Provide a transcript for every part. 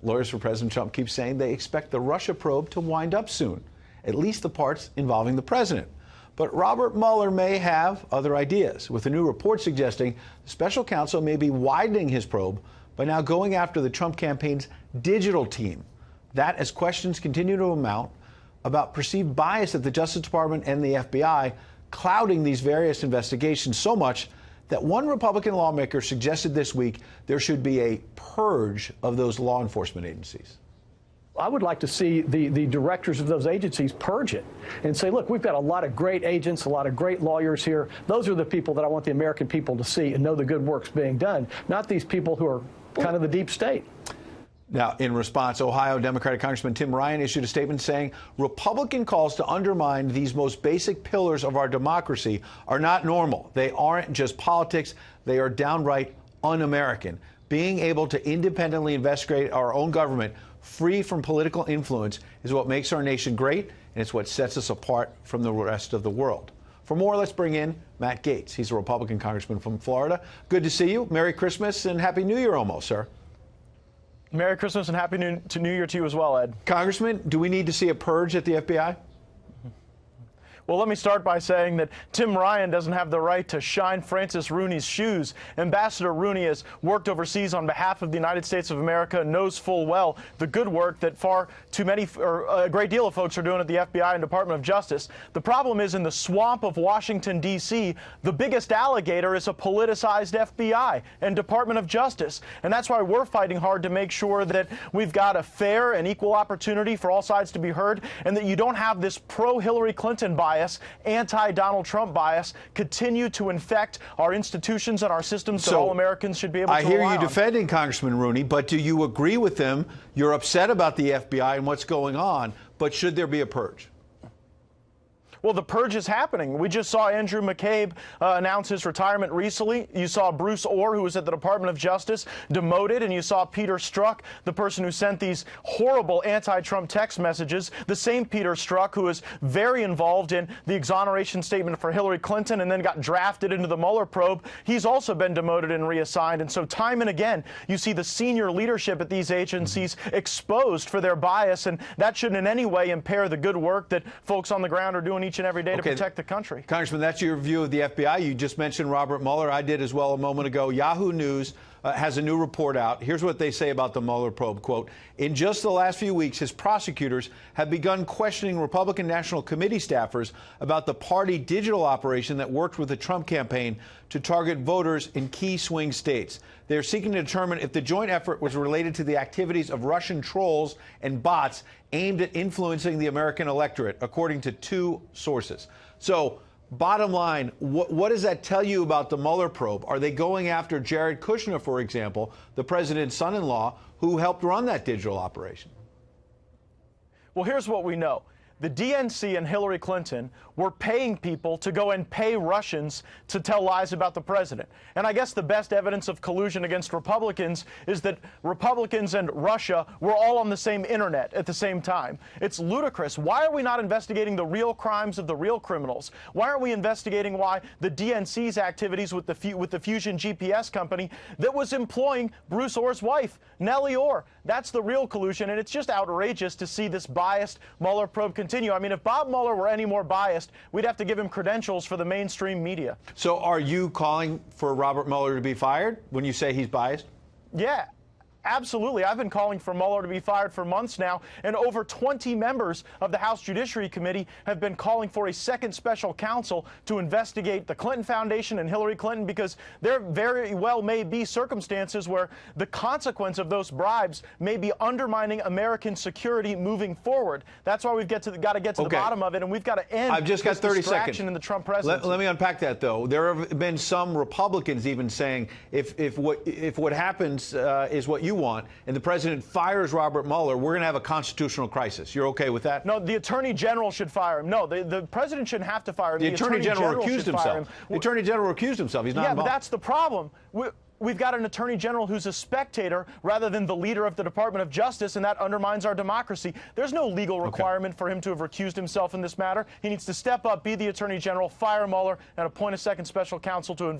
Lawyers for President Trump keep saying they expect the Russia probe to wind up soon, at least the parts involving the president. But Robert Mueller may have other ideas, with a new report suggesting the special counsel may be widening his probe by now going after the Trump campaign's digital team. That as questions continue to mount about perceived bias at the Justice Department and the FBI clouding these various investigations so much that one Republican lawmaker suggested this week there should be a purge of those law enforcement agencies. I would like to see the directors of those agencies purge it and say, look, we've got a lot of great agents, a lot of great lawyers here. Those are the people that I want the American people to see and know the good work's being done, not these people who are kind of the deep state. Now, in response, Ohio Democratic Congressman Tim Ryan issued a statement saying Republican calls to undermine these most basic pillars of our democracy are not normal. They aren't just politics. They are downright un-American. Being able to independently investigate our own government free from political influence is what makes our nation great, and it's what sets us apart from the rest of the world. For more, let's bring in Matt Gaetz. He's a Republican congressman from Florida. Good to see you. Merry Christmas and Happy New Year almost, sir. Merry Christmas and Happy New Year to you as well, Ed. Congressman, do we need to see a purge at the FBI? Well, let me start by saying that Tim Ryan doesn't have the right to shine Francis Rooney's shoes. Ambassador Rooney has worked overseas on behalf of the United States of America and knows full well the good work that far too many, or a great deal of folks are doing at the FBI and Department of Justice. The problem is in the swamp of Washington, D.C., the biggest alligator is a politicized FBI and Department of Justice. And that's why we're fighting hard to make sure that we've got a fair and equal opportunity for all sides to be heard and that you don't have this pro-Hillary Clinton bias, anti-Donald Trump bias, continue to infect our institutions and our systems that all Americans should be able to rely on. I hear you defending Congressman Rooney, but do you agree with him? You're upset about the FBI and what's going on, but should there be a purge? Well, the purge is happening. We just saw Andrew McCabe announce his retirement recently. You saw Bruce Orr, who was at the Department of Justice, demoted, and you saw Peter Strzok, the person who sent these horrible anti-Trump text messages, the same Peter Strzok who was very involved in the exoneration statement for Hillary Clinton and then got drafted into the Mueller probe. He's also been demoted and reassigned. And so time and again, you see the senior leadership at these agencies exposed for their bias, and that shouldn't in any way impair the good work that folks on the ground are doing each and every day to protect the country. Congressman, that's your view of the FBI. You just mentioned Robert Mueller. I did as well a moment ago. Yahoo News has a new report out. Here's what they say about the Mueller probe. Quote, in just the last few weeks, his prosecutors have begun questioning Republican National Committee staffers about the party digital operation that worked with the Trump campaign to target voters in key swing states. They're seeking to determine if the joint effort was related to the activities of Russian trolls and bots aimed at influencing the American electorate, according to two sources. So, bottom line, what does that tell you about the Mueller probe? Are they going after Jared Kushner, for example, the president's son-in-law, who helped run that digital operation? Well, here's what we know. The DNC and Hillary Clinton were paying people to go and pay Russians to tell lies about the president. And I guess the best evidence of collusion against Republicans is that Republicans and Russia were all on the same internet at the same time. It's ludicrous. Why are we not investigating the real crimes of the real criminals? Why aren't we investigating why the DNC's activities with the Fusion GPS company that was employing Bruce Orr's wife, Nellie Orr? That's the real collusion, and it's just outrageous to see this biased Mueller probe continue. I mean, if Bob Mueller were any more biased, we'd have to give him credentials for the mainstream media. So are you calling for Robert Mueller to be fired when you say he's biased? Yeah. Absolutely. I've been calling for Mueller to be fired for months now, and over 20 members of the House Judiciary Committee have been calling for a second special counsel to investigate the Clinton Foundation and Hillary Clinton, because there very well may be circumstances where the consequence of those bribes may be undermining American security moving forward. That's why we've got to get to the bottom of it, and we've got to end I've just got 30 seconds in the Trump presidency. Let me unpack that, though. There have been some Republicans even saying if what happens is what you want, and the president fires Robert Mueller, we're going to have a constitutional crisis. You're okay with that? No, the Attorney General should fire him. No, the president shouldn't have to fire him. The Attorney General recused himself. The Attorney General recused himself. He's not involved. Yeah, but that's the problem. we've got an attorney general who's a spectator rather than the leader of the Department of Justice, and that undermines our democracy. There's no legal requirement for him to have recused himself in this matter. He needs to step up, be the attorney general, fire Mueller, and appoint a second special counsel to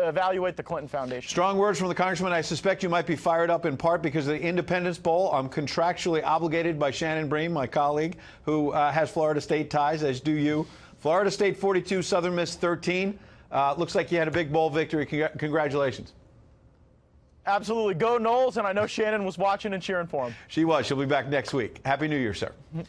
evaluate the Clinton Foundation. Strong words from the congressman. I suspect you might be fired up in part because of the Independence Bowl. I'm contractually obligated by Shannon Bream, my colleague, who has Florida State ties, as do you. Florida State 42, Southern Miss 13. Looks like you had a big bowl victory. Congratulations. Absolutely. Go Noles, and I know Shannon was watching and cheering for him. She was. She'll be back next week. Happy New Year, sir.